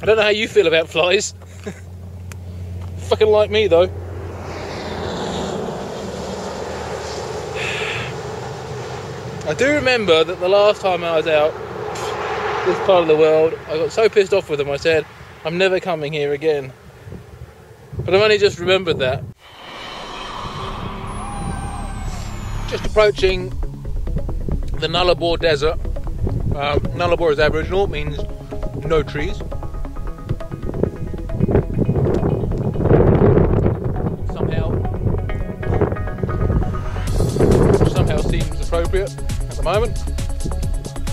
I don't know how you feel about flies. Fucking like me though. I do remember that the last time I was out this part of the world, I got so pissed off with them I said, I'm never coming here again. But I've only just remembered that. Just approaching the Nullabor desert. Nullabor is Aboriginal, it means no trees. Somehow seems appropriate at the moment.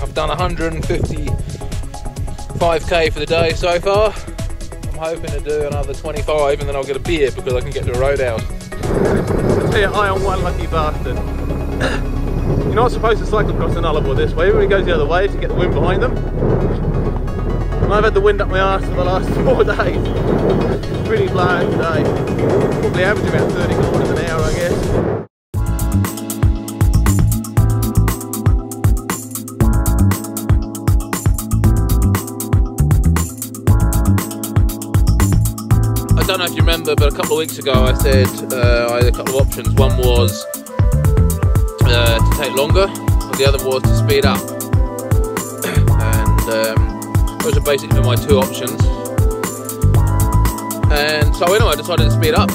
I've done 155k for the day so far. I'm hoping to do another 25 and then I'll get a beer because I can get to a roadhouse. I tell you, I am one lucky bastard. You're not supposed to cycle across the Nullabor this way. Everybody goes the other way to get the wind behind them. And I've had the wind up my arse for the last 4 days. It's really blowing today. Probably average about 30 kilometres an hour, I guess. I don't know if you remember, but a couple of weeks ago I said I had a couple of options. One was to take longer, and the other was to speed up. And those are basically my two options. And so anyway, I decided to speed up.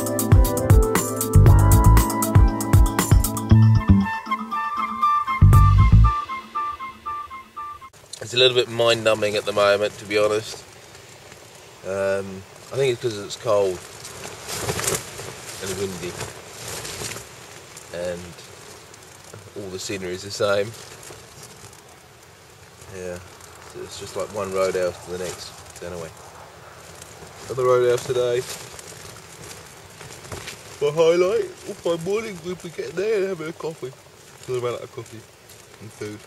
It's a little bit mind-numbing at the moment, to be honest. I think it's because it's cold and windy, and all the scenery is the same. Yeah, so it's just like one roadhouse to the next. Anyway, another roadhouse today. My highlight of my morning will be getting there and having a coffee. So I'm out of coffee and food.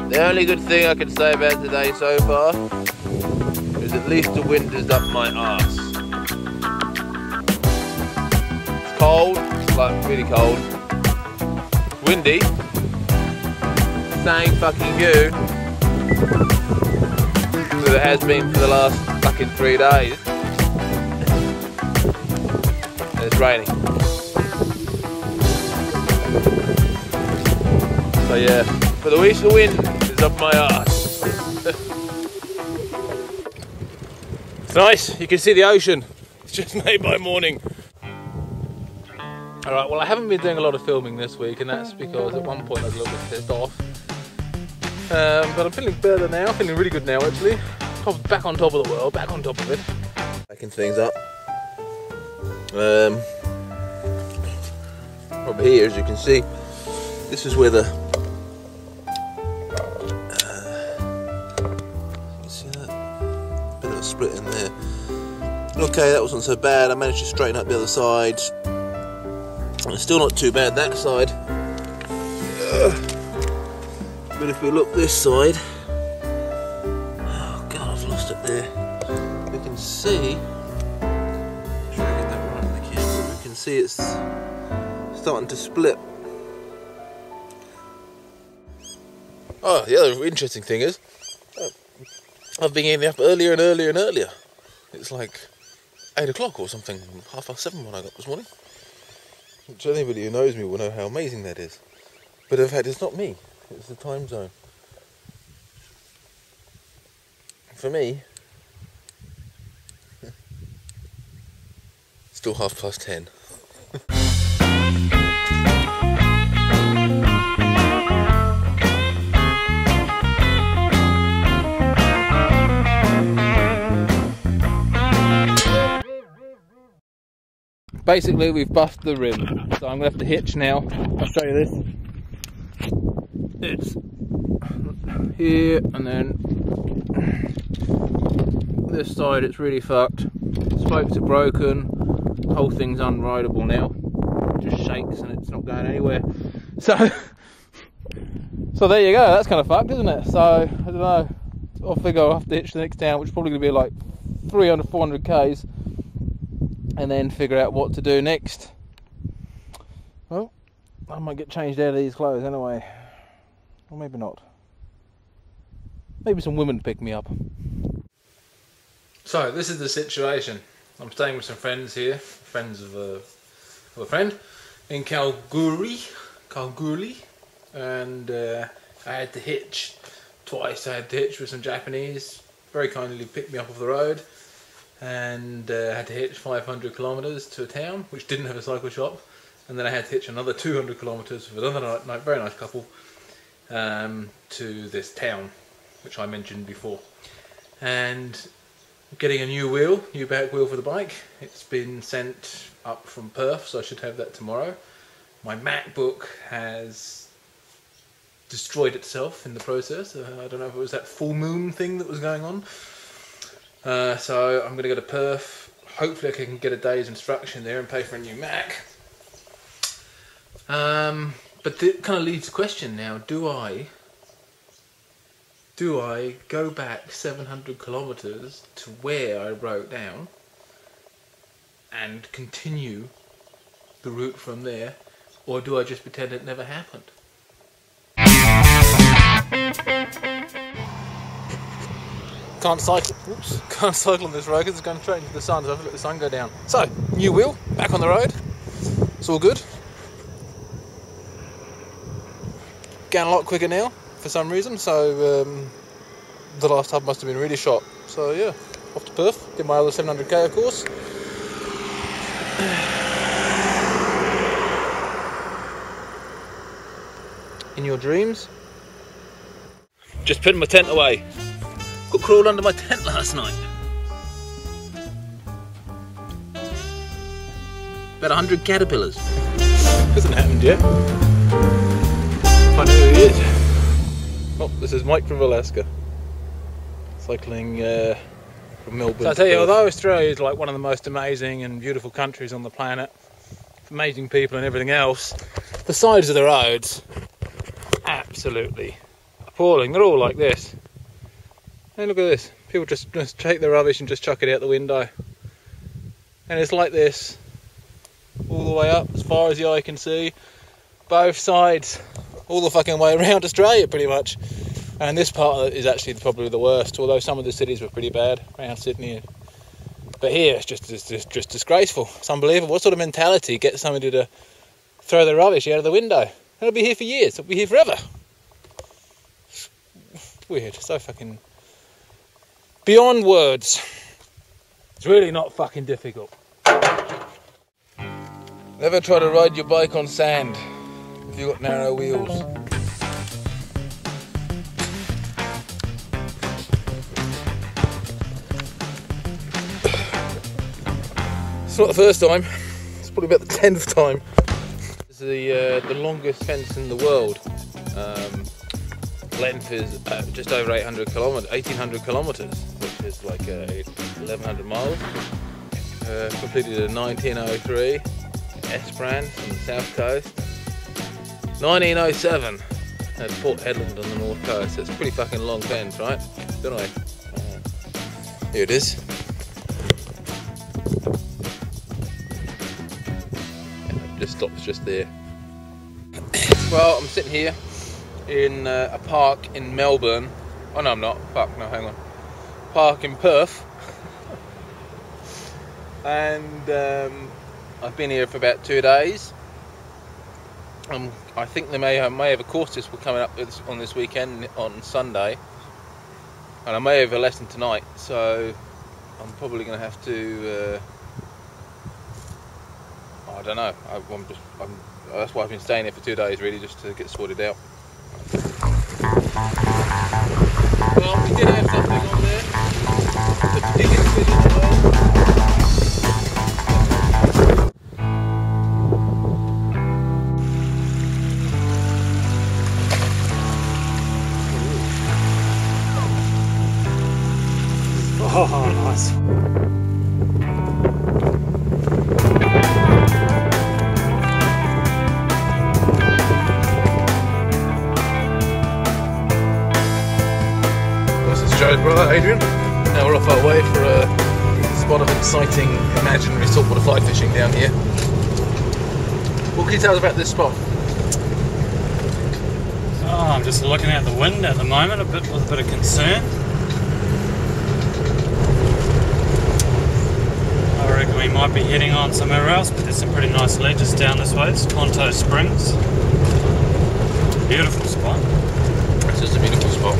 The only good thing I can say about today so far is at least the wind is up my arse. It's cold, it's like really cold. It's windy. Same fucking view that it has been for the last fucking 3 days. And it's raining. So yeah, for the least the wind is up my arse. It's nice, you can see the ocean. It's just made my morning. Alright, well I haven't been doing a lot of filming this week, and that's because at one point I was a little bit pissed off. But I'm feeling better now, feeling really good now actually. Back on top of the world, back on top of it. Backing things up. Over here, as you can see, this is where the split in there. Okay, that wasn't so bad. I managed to straighten up the other side. It's still not too bad that side. But if we look this side, oh god, I've lost it there. We can see. I'm sure I get that right in the camera. We can see it's starting to split. Oh, the other interesting thing is, I've been getting up earlier and earlier and earlier. It's like 8 o'clock or something, 7:30 when I got this morning. Which anybody who knows me will know how amazing that is. But in fact, it's not me, it's the time zone. For me, still 10:30. Basically, we've buffed the rim, so I'm going to have to hitch now. I'll show you this. It's here, and then this side it's really fucked. Spokes are broken, the whole thing's unrideable now. It just shakes and it's not going anywhere. So there you go, that's kind of fucked, isn't it? So, I don't know, I'll figure I'll have to hitch the next town, which is probably going to be like 300, 400 k's. And then figure out what to do next. Well, I might get changed out of these clothes anyway. Or maybe not. maybe some women to pick me up. So this is the situation. I'm staying with some friends here, friends of a friend in Kalgoorlie, and I had to hitch twice. I had to hitch with some Japanese, very kindly picked me up off the road, and had to hitch 500 kilometres to a town which didn't have a cycle shop, and then I had to hitch another 200 kilometres with another very nice couple to this town which I mentioned before, and getting a new back wheel for the bike. It's been sent up from Perth, so I should have that tomorrow. My MacBook has destroyed itself in the process. I don't know if it was that full moon thing that was going on. So I'm going to go to Perth. Hopefully I can get a day's instruction there and pay for a new Mac. But it kind of leads to the question now, do I go back 700 kilometres to where I wrote down and continue the route from there, or do I just pretend it never happened? Can't cycle on this road because it's going straight into the sun, so I've let the sun go down. So, new wheel, back on the road, it's all good. Going a lot quicker now for some reason, so the last hub must have been really shot. So yeah, off to Perth, did my other 700k of course. In your dreams. Just putting my tent away. Got crawled under my tent last night. About 100 caterpillars. Hasn't happened yet. Find out who he is. Oh, this is Mike from Alaska. Cycling from Melbourne. So I tell you, although Australia is like one of the most amazing and beautiful countries on the planet, amazing people and everything else, the sides of the roads, absolutely appalling. They're all like this. Hey, look at this. People just take their rubbish and just chuck it out the window. And it's like this all the way up, as far as the eye can see. Both sides, all the fucking way around Australia, pretty much. And this part is actually probably the worst, although some of the cities were pretty bad around Sydney. But here, it's just disgraceful. It's unbelievable. What sort of mentality gets somebody to throw their rubbish out of the window? It'll be here for years. It'll be here forever. It's weird. So fucking beyond words. It's really not fucking difficult. Never try to ride your bike on sand if you've got narrow wheels. It's not the first time. It's probably about the 10th time. This is the longest fence in the world. Length is just over 1,800 kilometres, which is like 1,100 miles. Completed in 1903, Esperance on the south coast. 1907 at Port Hedland on the north coast. So it's a pretty fucking long fence, right? Don't I? Here it is. And it just stops just there. Well, I'm sitting here in a park in Melbourne. Oh no, I'm not. Fuck, no, hang on. Park in Perth. And I've been here for about 2 days. I think they may have a course this coming up on this weekend on Sunday, and I may have a lesson tonight. So I'm probably going to have to. I don't know. That's why I've been staying here for 2 days, really, just to get sorted out. Well, we did have something on there. The biggest fish in the world. Oh, nice. This is Joe's brother, Adrian. Now we're off our way for a spot of exciting, imaginary saltwater fly fishing down here. What can you tell us about this spot? Oh, I'm just looking at the wind at the moment, with a bit of concern. I reckon we might be heading on somewhere else, but there's some pretty nice ledges down this way. It's Conto Springs. Beautiful spot. It's just a beautiful spot.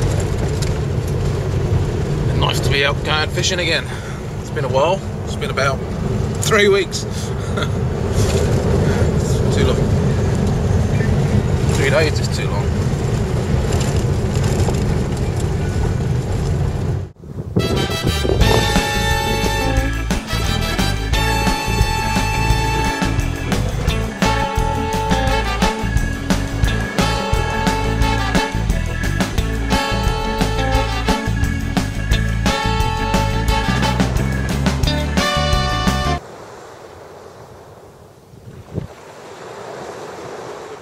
And nice to be out going fishing again. It's been a while. It's been about 3 weeks. It's too long. 3 days is too long.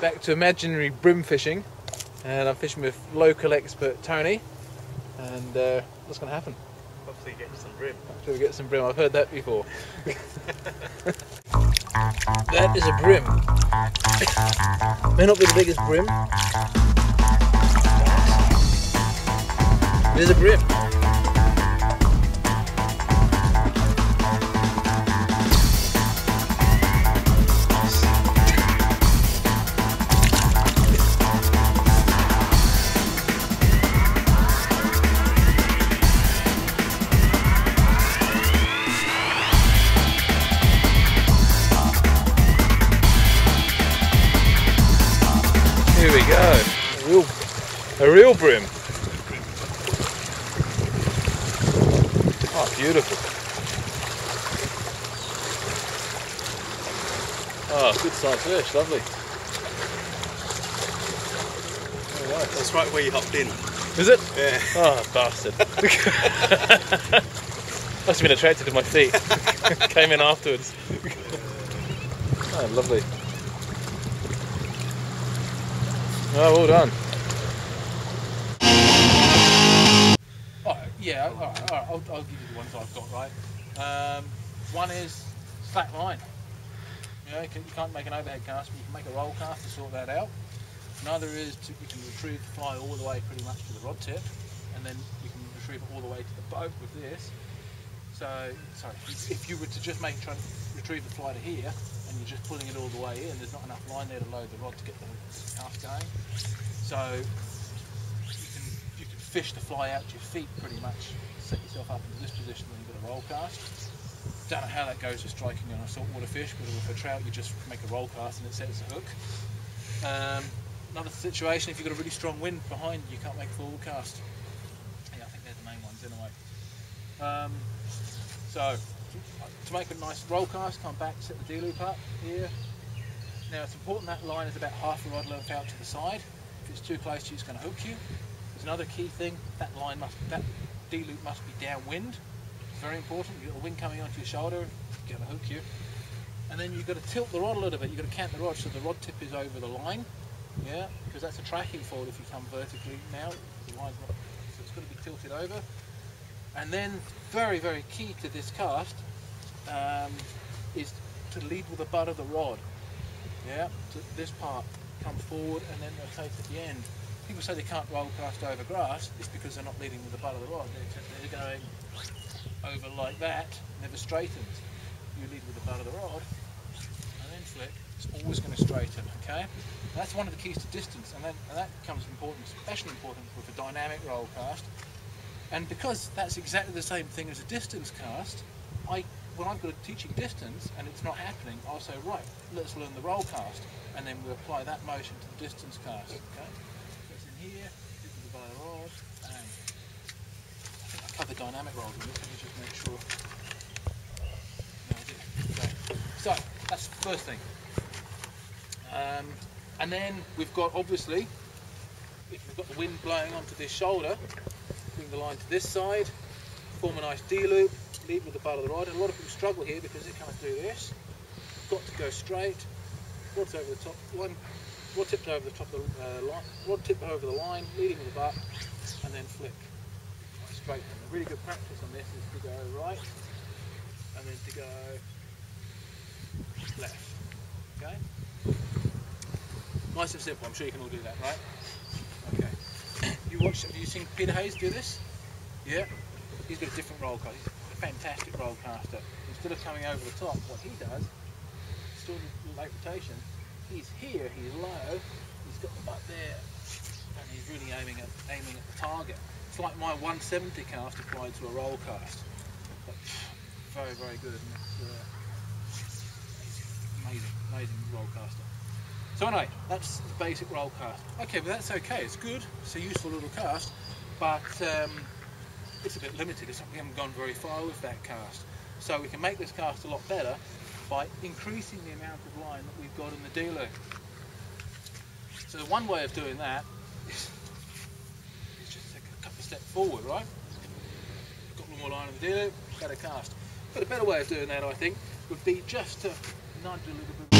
Back to imaginary brim fishing, and I'm fishing with local expert Tony, and what's going to happen? Hopefully get some brim. Hopefully we get some brim. I've heard that before. That is a brim. May not be the biggest brim. It is a brim. Here we go, a real brim. Oh, beautiful. Oh, good sized fish, lovely. Oh, nice. That's right where you hopped in. Is it? Yeah. Oh, bastard. Must have been attracted to my feet. Came in afterwards. Oh, lovely. Oh, well done. Oh, yeah, all right, I'll give you the ones I've got, right? One is flat line. You know, you can't make an overhead cast, but you can make a roll cast to sort that out. Another is you can retrieve the fly all the way pretty much to the rod tip, and then you can retrieve it all the way to the boat with this. So, sorry, if you were to just try and retrieve the fly to here, and you're just pulling it all the way in, there's not enough line there to load the rod to get the cast going. So you can fish the fly out to your feet pretty much, set yourself up into this position when you've got a roll cast. Don't know how that goes with striking on a saltwater fish, but with a trout you just make a roll cast and it sets a hook. Another situation, if you've got a really strong wind behind you, can't make a forward cast. Yeah, I think they're the main ones anyway. So to make a nice roll cast, come back, set the D-loop up here. Now it's important that line is about half a rod length out to the side. If it's too close to you, it's going to hook you. There's another key thing, that D-loop must be downwind. It's very important. You've got the wind coming onto your shoulder, it's going to hook you. And then you've got to tilt the rod a little bit. You've got to cant the rod so the rod tip is over the line. Yeah, because that's a tracking fault if you come vertically now. The line's not, so it's got to be tilted over. And then, very, very key to this cast is to lead with the butt of the rod. Yeah, so this part comes forward and then rotates at the end. People say they can't roll cast over grass. It's because they're not leading with the butt of the rod. They're going over like that, never straightens. You lead with the butt of the rod and then flick. It's always going to straighten. Okay, that's one of the keys to distance, and that becomes important, especially important with a dynamic roll cast. And because that's exactly the same thing as a distance cast, when I've got a teaching distance and it's not happening, I'll say, right, let's learn the roll cast, and then we'll apply that motion to the distance cast. Okay, so it's in here, this is the butt of the rod, and I think I covered dynamic rolls with it. Let me just make sure. No, I did. Okay. So that's the first thing. And then we've got, obviously, if we've got the wind blowing onto this shoulder, bring the line to this side, form a nice D-loop, lead with the butt of the rod. And a lot of people struggle here because they can't do this. Got to go straight, rod's over the top, rod tipped over the top of the line, rod tipped over the line, leading with the butt, and then flick straight. And a really good practice on this is to go right, and then to go left. Okay? Nice and simple, I'm sure you can all do that, right? Have you seen Peter Hayes do this? Yeah. He's got a different roll caster. He's a fantastic roll caster. Instead of coming over the top, what he does, still the late rotation, he's here, he's low, he's got the butt there, and he's really aiming at the target. It's like my 170 cast applied to a roll cast. But very, very good. And it's amazing roll caster. So anyway, that's the basic roll cast. Okay, but that's okay, it's good, it's a useful little cast, but it's a bit limited. We haven't gone very far with that cast. So we can make this cast a lot better by increasing the amount of line that we've got in the dealer. So one way of doing that is just take a couple of steps forward, right? Got a little more line in the dealer, better cast. But a better way of doing that, I think, would be just to nudge a little bit.